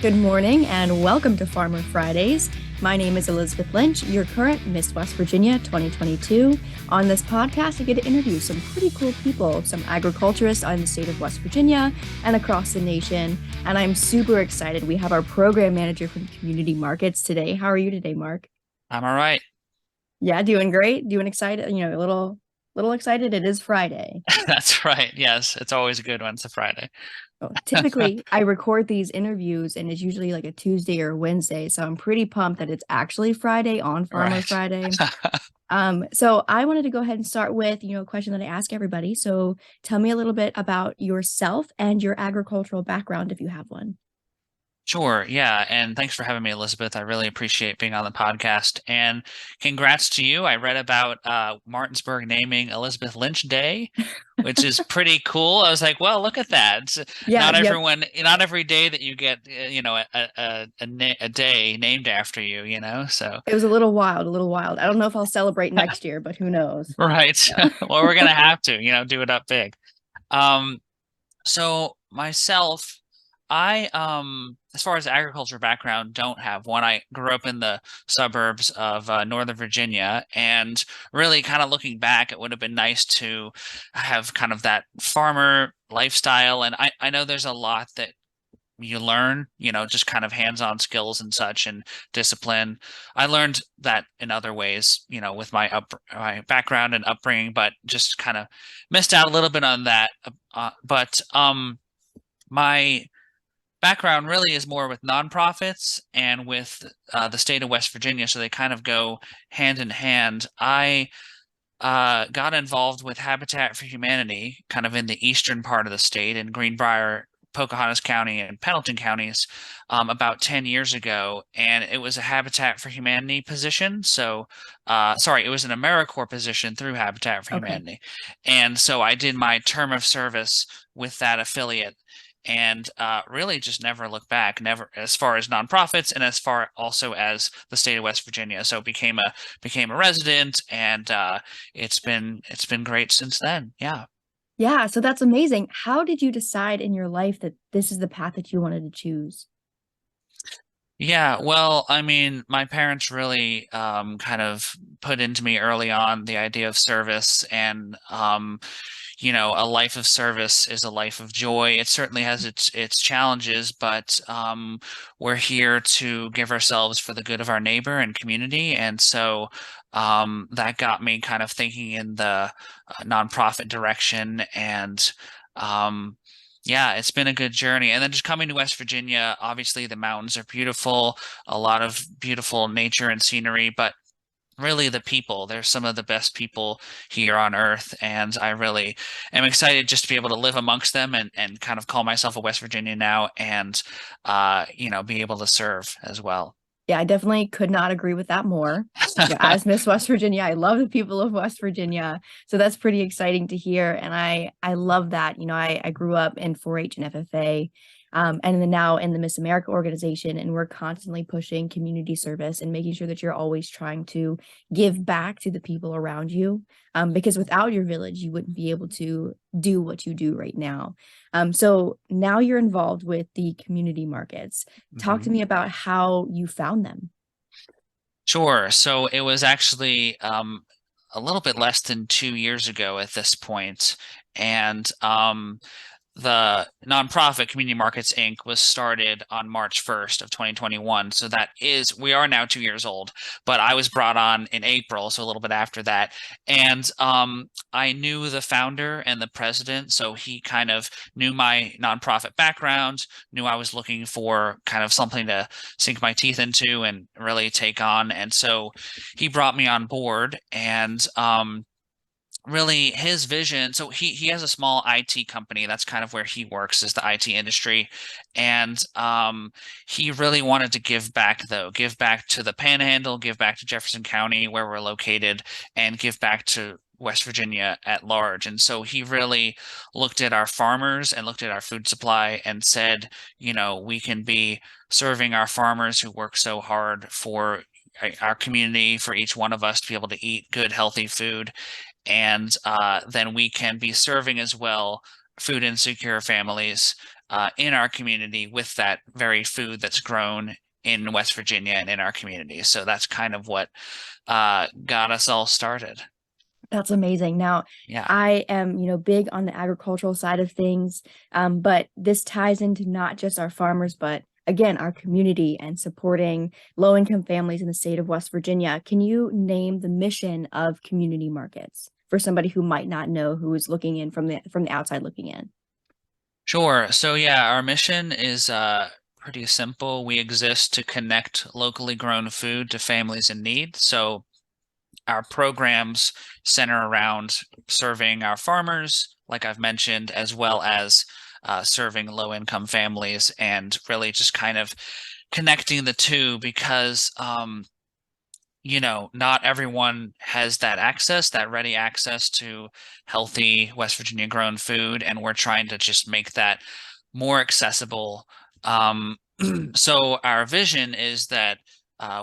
Good morning and welcome to Farmer Fridays. My name is Elizabeth Lynch, your current Miss West Virginia 2022. On this podcast, I get to interview some pretty cool people, some agriculturists in the state of West Virginia and across the nation. And I'm super excited. We have our program manager from community markets today. How are you today, Mark? I'm all right. Yeah, doing great. Doing excited, a little excited. It is Friday. That's right. Yes, it's always a good one. It's a Friday. Oh, typically, I record these interviews and it's usually like a Tuesday or Wednesday. So I'm pretty pumped that it's actually Friday on Farmer Right. Friday. So I wanted to go ahead and start with, a question that I ask everybody. So tell me a little bit about yourself and your agricultural background if you have one. Sure. Yeah. And thanks for having me, Elizabeth. I really appreciate being on the podcast. And congrats to you. I read about Martinsburg naming Elizabeth Lynch Day, which is pretty cool. I was like, well, look at that. Yeah, yep. Not every day that you get, a day named after you, so. It was a little wild, a little wild. I don't know if I'll celebrate next year, but who knows? Right. Yeah. Well, we're gonna have to, do it up big. Um, So myself, as far as agriculture background, don't have one. I grew up in the suburbs of Northern Virginia, and really kind of looking back, it would have been nice to have kind of that farmer lifestyle. And I know there's a lot that you learn, just kind of hands-on skills and such and discipline. I learned that in other ways, with my background and upbringing, but just kind of missed out a little bit on that. But my background really is more with nonprofits and with the state of West Virginia, so they kind of go hand in hand. I got involved with Habitat for Humanity, kind of in the eastern part of the state in Greenbrier, Pocahontas County, and Pendleton counties, about 10 years ago. And it was a Habitat for Humanity position. So, sorry, it was an AmeriCorps position through Habitat for Okay. Humanity. And so I did my term of service with that affiliate and really just never looked back, never as far as nonprofits and as far also as the state of West Virginia. So became a resident, and it's been great since then. Yeah. Yeah, so that's amazing. How did you decide in your life that this is the path that you wanted to choose? Yeah, well, I mean, my parents really kind of put into me early on the idea of service, and a life of service is a life of joy. It certainly has its challenges, but we're here to give ourselves for the good of our neighbor and community, and so that got me kind of thinking in the nonprofit direction, and um, yeah, it's been a good journey. And then just coming to West Virginia, obviously the mountains are beautiful, a lot of beautiful nature and scenery, but really the people. There's some of the best people here on earth, and I really am excited just to be able to live amongst them and kind of call myself a West Virginian now and be able to serve as well. Yeah, I definitely could not agree with that more. Yeah, as Miss West Virginia, I love the people of West Virginia. So that's pretty exciting to hear. And I love that. I grew up in 4-H and FFA, and then now in the Miss America organization, and we're constantly pushing community service and making sure that you're always trying to give back to the people around you. Because without your village, you wouldn't be able to do what you do right now. So now you're involved with the community markets. Talk to Mhm. me about how you found them. Sure. So it was actually a little bit less than 2 years ago at this point, and the nonprofit Community Markets Inc. was started on March 1st of 2021. So we are now 2 years old, but I was brought on in April, so a little bit after that. And I knew the founder and the president, so he kind of knew my nonprofit background, knew I was looking for kind of something to sink my teeth into and really take on. And so he brought me on board, and really his vision, so he has a small IT company. That's kind of where he works, is the IT industry. And he really wanted to give back, though, give back to the Panhandle, give back to Jefferson County where we're located, and give back to West Virginia at large. And so he really looked at our farmers and looked at our food supply and said, we can be serving our farmers who work so hard for our community, for each one of us to be able to eat good, healthy food, and then we can be serving as well food insecure families in our community with that very food that's grown in West Virginia and in our community. So that's kind of what got us all started. That's amazing. Now, Yeah. I am, big on the agricultural side of things, but this ties into not just our farmers, but again, our community and supporting low-income families in the state of West Virginia. Can you name the mission of community markets for somebody who might not know, who is looking in from the outside looking in? Sure. So yeah, our mission is pretty simple. We exist to connect locally grown food to families in need. So our programs center around serving our farmers, like I've mentioned, as well as serving low-income families, and really just kind of connecting the two because not everyone has that access, that ready access to healthy West Virginia grown food, and we're trying to just make that more accessible. Um, so our vision is that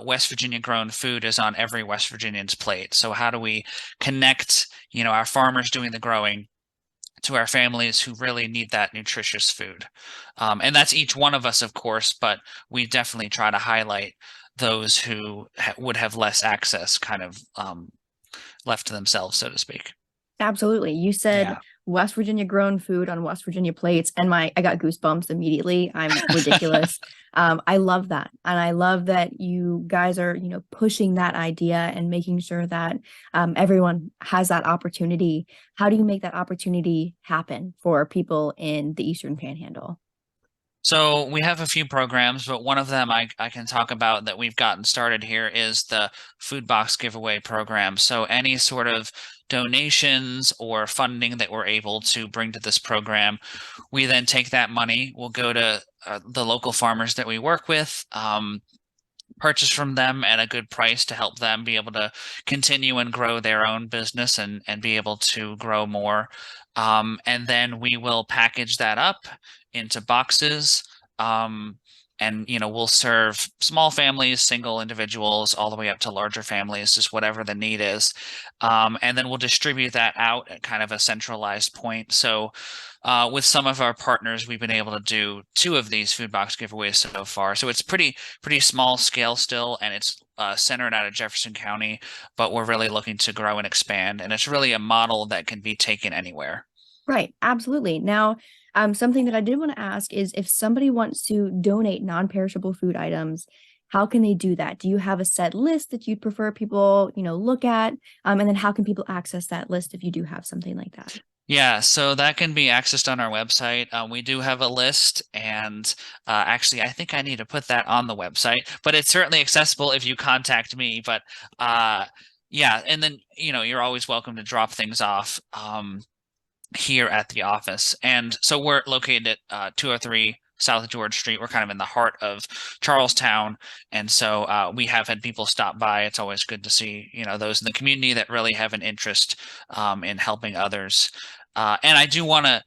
West Virginia grown food is on every West Virginian's plate. So how do we connect, our farmers doing the growing to our families who really need that nutritious food? And that's each one of us, of course, but we definitely try to highlight those who would have less access, kind of left to themselves, so to speak. Absolutely. You said Yeah. West Virginia grown food on West Virginia plates, and I got goosebumps immediately. I'm ridiculous. I love that. And I love that you guys are, pushing that idea and making sure that everyone has that opportunity. How do you make that opportunity happen for people in the Eastern Panhandle? So we have a few programs, but one of them I can talk about that we've gotten started here is the food box giveaway program. So any sort of donations or funding that we're able to bring to this program, we then take that money, we'll go to the local farmers that we work with, purchase from them at a good price to help them be able to continue and grow their own business and be able to grow more. And then we will package that up into boxes. Um, and we'll serve small families, single individuals, all the way up to larger families, just whatever the need is. And then we'll distribute that out at kind of a centralized point. So with some of our partners, we've been able to do 2 of these food box giveaways so far. So it's pretty small scale still, and it's centered out of Jefferson County, but we're really looking to grow and expand. And it's really a model that can be taken anywhere. Right, absolutely. Now, something that I did want to ask is if somebody wants to donate non-perishable food items, how can they do that? Do you have a set list that you'd prefer people, look at? And then how can people access that list if you do have something like that? Yeah, so that can be accessed on our website. We do have a list, and actually, I think I need to put that on the website, but it's certainly accessible if you contact me. But yeah, and then you're always welcome to drop things off here at the office. And so we're located at 203 South George Street. We're kind of in the heart of Charlestown. And so we have had people stop by. It's always good to see, those in the community that really have an interest in helping others. And I do want to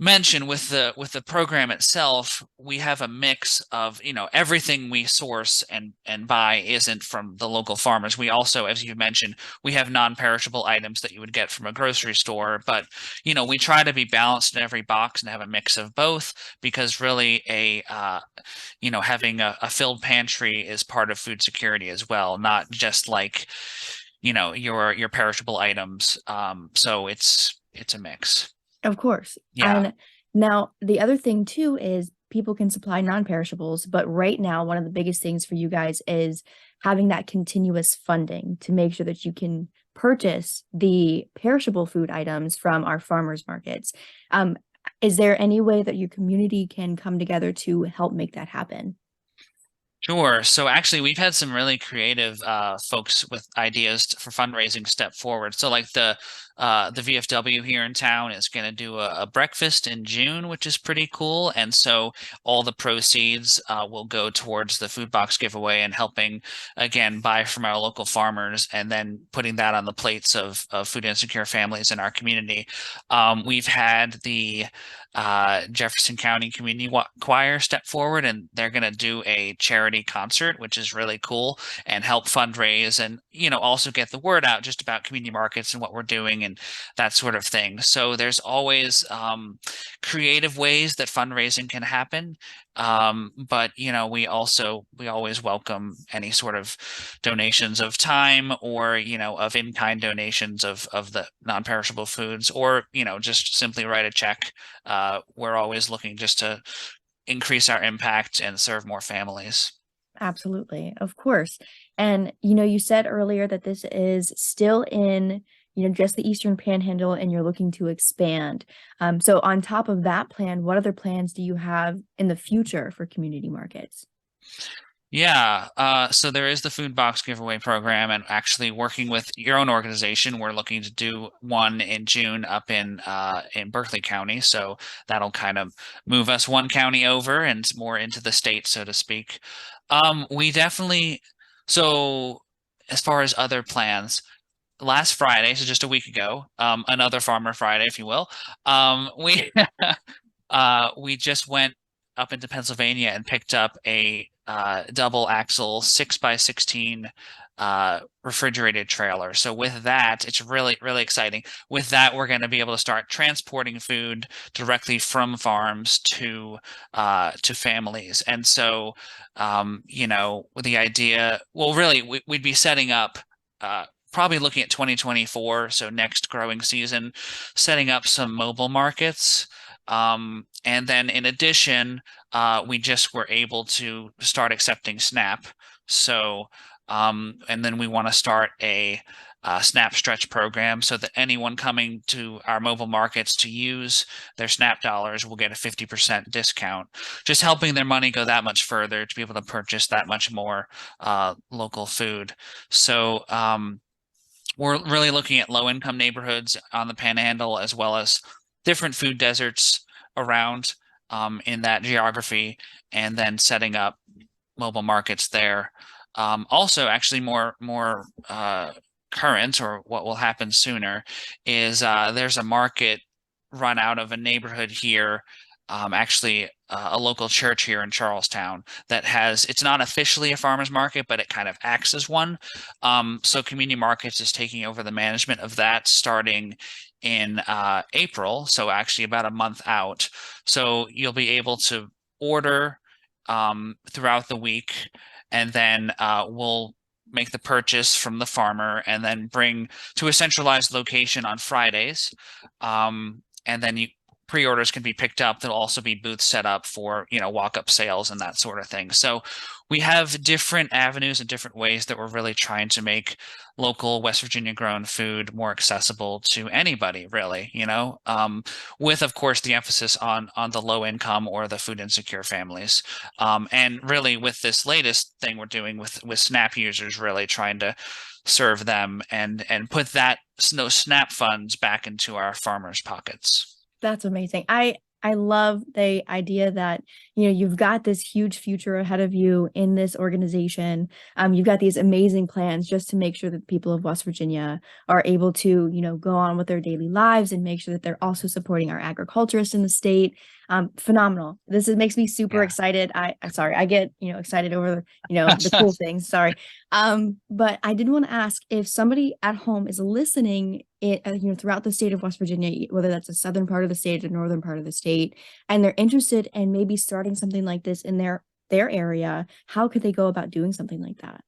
mention with the program itself, we have a mix of, everything we source and buy isn't from the local farmers. We also, as you mentioned, we have non-perishable items that you would get from a grocery store, but we try to be balanced in every box and have a mix of both, because really having a filled pantry is part of food security as well, not just like your perishable items. So it's a mix. Of course. Yeah. And now the other thing too is people can supply non-perishables, but right now one of the biggest things for you guys is having that continuous funding to make sure that you can purchase the perishable food items from our farmers markets. Is there any way that your community can come together to help make that happen? Sure. So actually, we've had some really creative folks with ideas for fundraising step forward. So like the VFW here in town is going to do a breakfast in June, which is pretty cool. And so all the proceeds will go towards the food box giveaway and helping, again, buy from our local farmers and then putting that on the plates of food insecure families in our community. We've had the Jefferson County Community Choir step forward, and they're going to do a charity concert, which is really cool, and help fundraise and, also get the word out just about community markets and what we're doing and that sort of thing. So there's always creative ways that fundraising can happen. But we always welcome any sort of donations of time or, of in-kind donations of the non-perishable foods, or, just simply write a check. We're always looking just to increase our impact and serve more families. Absolutely, of course. And you said earlier that this is still in, just the Eastern Panhandle, and you're looking to expand. So on top of that plan, what other plans do you have in the future for community markets? Yeah, so there is the food box giveaway program, and actually working with your own organization, we're looking to do one in June up in Berkeley County. So that'll kind of move us one county over and more into the state, so to speak. We definitely, so as far as other plans, last Friday, so just a week ago, another Farmer Friday, if you will, we we just went up into Pennsylvania and picked up a double axle 6x16 refrigerated trailer. So with that, it's really, really exciting. With that, we're going to be able to start transporting food directly from farms to families. And so, the idea, well, really, we'd be setting up. Probably looking at 2024, so next growing season, setting up some mobile markets. And then in addition, we just were able to start accepting SNAP. So, and then we want to start a SNAP stretch program so that anyone coming to our mobile markets to use their SNAP dollars will get a 50% discount, just helping their money go that much further to be able to purchase that much more local food. So, we're really looking at low income neighborhoods on the Panhandle as well as different food deserts around in that geography, and then setting up mobile markets there. Also, actually, more current, or what will happen sooner, is there's a market run out of a neighborhood here. Actually, a local church here in Charlestown that it's not officially a farmer's market, but it kind of acts as one. So Community Markets is taking over the management of that starting in April, so actually about a month out. So you'll be able to order throughout the week, and then we'll make the purchase from the farmer and then bring to a centralized location on Fridays. And then pre-orders can be picked up. There'll also be booths set up for, walk-up sales and that sort of thing. So we have different avenues and different ways that we're really trying to make local West Virginia grown food more accessible to anybody, really, with, of course, the emphasis on the low income or the food insecure families. And really with this latest thing we're doing with SNAP users, really trying to serve them and put those SNAP funds back into our farmers' pockets. That's amazing. I love the idea that, you've got this huge future ahead of you in this organization. You've got these amazing plans just to make sure that the people of West Virginia are able to, go on with their daily lives and make sure that they're also supporting our agriculturists in the state. Phenomenal. Makes me super excited. I'm sorry, I get, excited over, the cool things. Sorry. But I did want to ask, if somebody at home is listening throughout the state of West Virginia, whether that's the southern part of the state or northern part of the state, and they're interested in maybe starting something like this in their area, how could they go about doing something like that?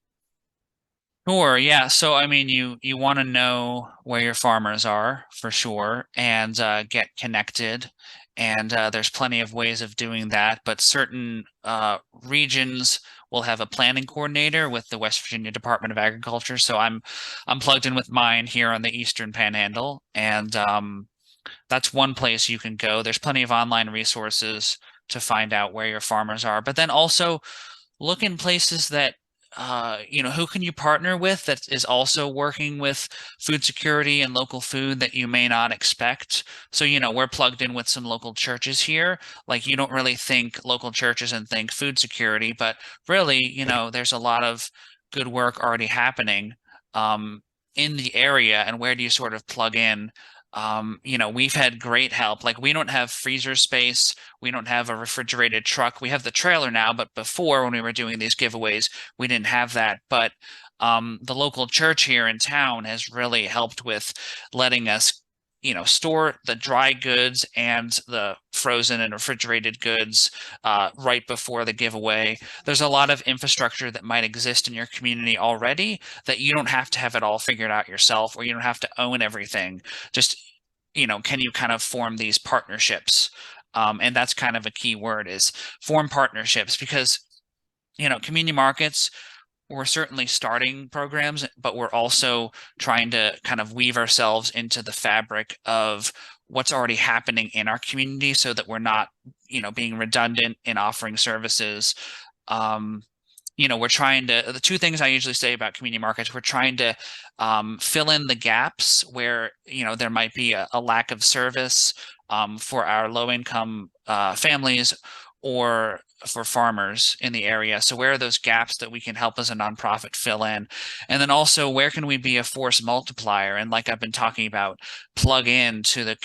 Sure, yeah. So I mean, you want to know where your farmers are for sure, and get connected. And there's plenty of ways of doing that, but certain regions will have a planning coordinator with the West Virginia Department of Agriculture. So I'm plugged in with mine here on the Eastern Panhandle, and that's one place you can go. There's plenty of online resources to find out where your farmers are, but then also look in places that who can you partner with that is also working with food security and local food that you may not expect. So, we're plugged in with some local churches here. Like, you don't really think local churches and think food security, but really, there's a lot of good work already happening in the area. And where do you sort of plug in? We've had great help. Like we don't have freezer space. We don't have a refrigerated truck. We have the trailer now, but before when we were doing these giveaways, we didn't have that. But the local church here in town has really helped with letting us, store the dry goods and the frozen and refrigerated goods right before the giveaway. There's a lot of infrastructure that might exist in your community already that you don't have to have it all figured out yourself, or you don't have to own everything. Just, can you kind of form these partnerships? And that's kind of a key word, is form partnerships, because, community markets, we're certainly starting programs, but we're also trying to kind of weave ourselves into the fabric of what's already happening in our community, so that we're not, being redundant in offering services. Um, we're trying to, the two things I usually say about community markets, we're trying to fill in the gaps where, there might be a lack of service for our low income families, or for farmers in the area. So where are those gaps that we can help as a nonprofit fill in? And then also, where can we be a force multiplier? And like I've been talking about, plug in to the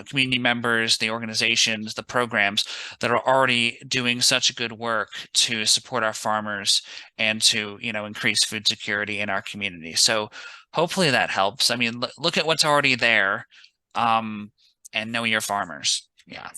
community members, the organizations, the programs that are already doing such good work to support our farmers and to, increase food security in our community. So hopefully that helps. I mean, look at what's already there, and know your farmers. Yeah.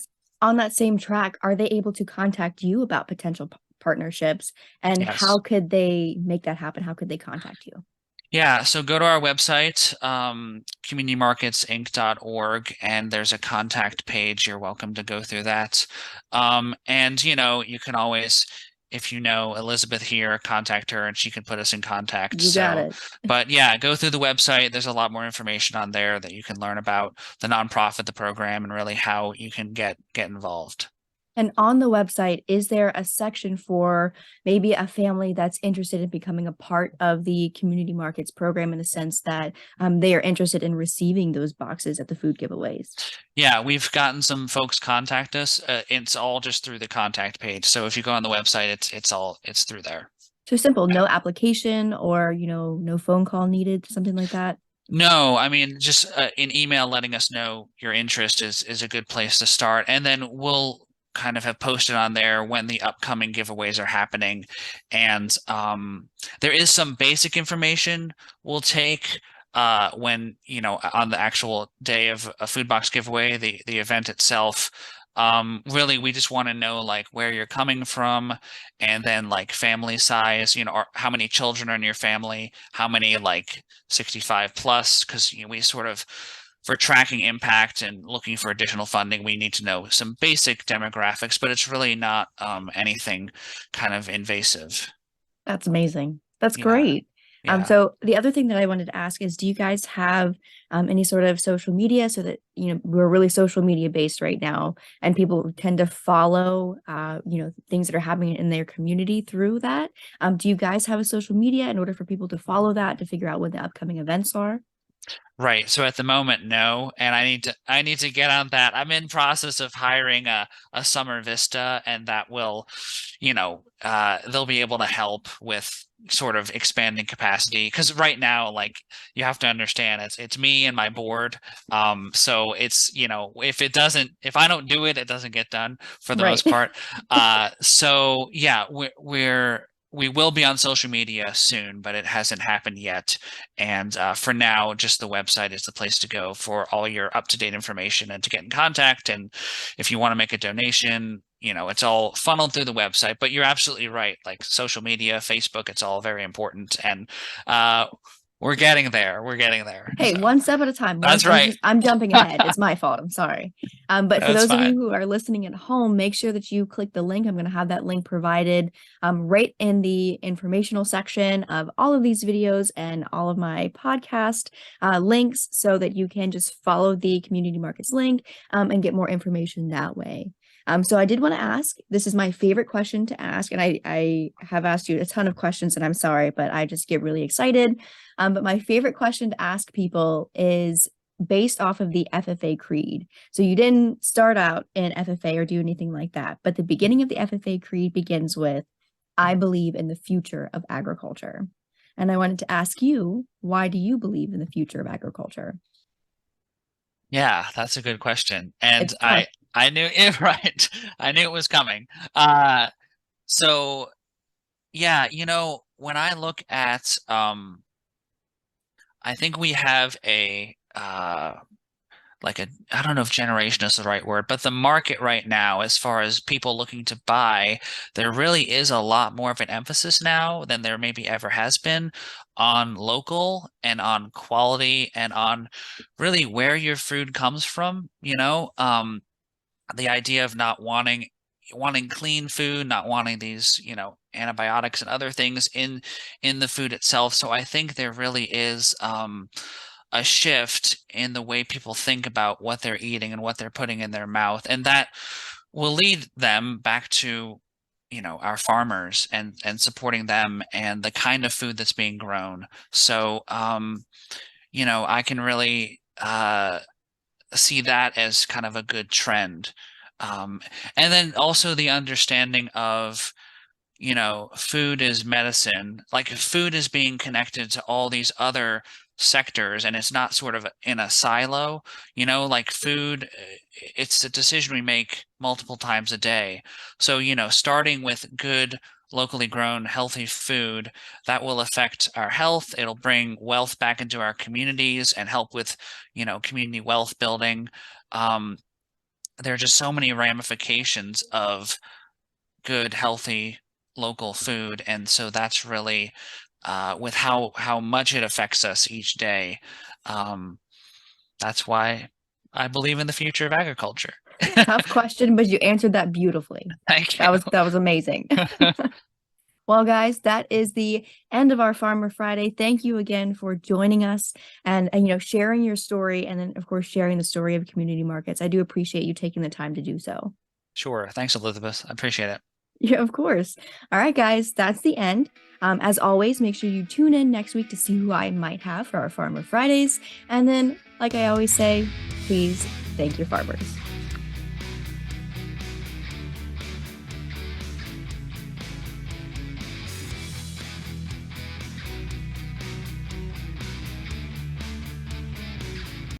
On that same track, are they able to contact you about potential partnerships? And Yes. how could they make that happen? How could they contact you? Yeah, so go to our website, communitymarketsinc.org, and there's a contact page. You're welcome to go through that. And you can always, if you know Elizabeth here, contact her and she can put us in contact. You got So, it. but yeah, go through the website. There's a lot more information on there that you can learn about the nonprofit, the program, and really how you can get involved. And on the website, is there a section for maybe a family that's interested in becoming a part of the community markets program, in the sense that they are interested in receiving those boxes at the food giveaways? Yeah, we've gotten some folks contact us. It's all just through the contact page. So if you go on the website, it's through there. So simple, no application, or, no phone call needed, something like that. No, I mean, just an email letting us know your interest is a good place to start. And then we'll kind of have posted on there when the upcoming giveaways are happening. And there is some basic information we'll take when, on the actual day of a food box giveaway, the event itself. Really, we just want to know like where you're coming from, and then like family size, or how many children are in your family, how many like 65 plus, because we sort of, for tracking impact and looking for additional funding, we need to know some basic demographics, but it's really not anything kind of invasive. That's amazing. That's Yeah, great. yeah. So the other thing that I wanted to ask is, do you guys have any sort of social media, so that, we're really social media based right now, and people tend to follow, things that are happening in their community through that. Do you guys have a social media in order for people to follow that, to figure out when the upcoming events are? Right. So at the moment, no, and I need to get on that. I'm in process of hiring a Summer Vista, and that will, they'll be able to help with sort of expanding capacity, because right now, like, you have to understand, it's me and my board. So it's, if I don't do it, it doesn't get done for the Right. most part. So yeah, we will be on social media soon, but it hasn't happened yet. And for now, just the website is the place to go for all your up-to-date information and to get in contact. And if you want to make a donation, it's all funneled through the website. But you're absolutely right. Like social media, Facebook, it's all very important. And uh, we're getting there. We're getting there. Hey, So one step at a time. that's right. I'm jumping ahead. It's my fault. I'm sorry. But for That's those of you fine. who are listening at home, make sure that you click the link. I'm going to have that link provided right in the informational section of all of these videos and all of my podcast links, so that you can just follow the community markets link and get more information that way. So I did want to ask, this is my favorite question to ask, and I have asked you a ton of questions, and I'm sorry, but I just get really excited. But my favorite question to ask people is based off of the FFA creed. So you didn't start out in FFA or do anything like that, but the beginning of the FFA creed begins with, "I believe in the future of agriculture." And I wanted to ask you, why do you believe in the future of agriculture? Yeah, that's a good question. And It's tough. I knew it, right. I knew it was coming. So yeah, when I look at I think we have a like a I don't know if generation is the right word, but the market right now, as far as people looking to buy, there really is a lot more of an emphasis now than there maybe ever has been on local and on quality and on really where your food comes from, the idea of not wanting clean food, not wanting these, antibiotics and other things in the food itself. So I think there really is a shift in the way people think about what they're eating and what they're putting in their mouth, and that will lead them back to our farmers and supporting them and the kind of food that's being grown. So I can really see that as kind of a good trend. Um, and then also the understanding of, food is medicine. Like food is being connected to all these other sectors and it's not sort of in a silo, like food, it's a decision we make multiple times a day. So, starting with good, locally grown, healthy food that will affect our health. It'll bring wealth back into our communities and help with, community wealth building. Um, there are just so many ramifications of good, healthy, local food, and so that's really with how much it affects us each day. Um, that's why I believe in the future of agriculture. Tough question, but you answered that beautifully. Thank That was amazing. you. Well, guys, that is the end of our Farmer Friday. Thank you again for joining us and sharing your story, and then of course sharing the story of community markets. I do appreciate you taking the time to do so. Sure. Thanks, Elizabeth. I appreciate it. Yeah, of course. All right, guys, that's the end. As always, make sure you tune in next week to see who I might have for our Farmer Fridays. And then, like I always say, please thank your farmers.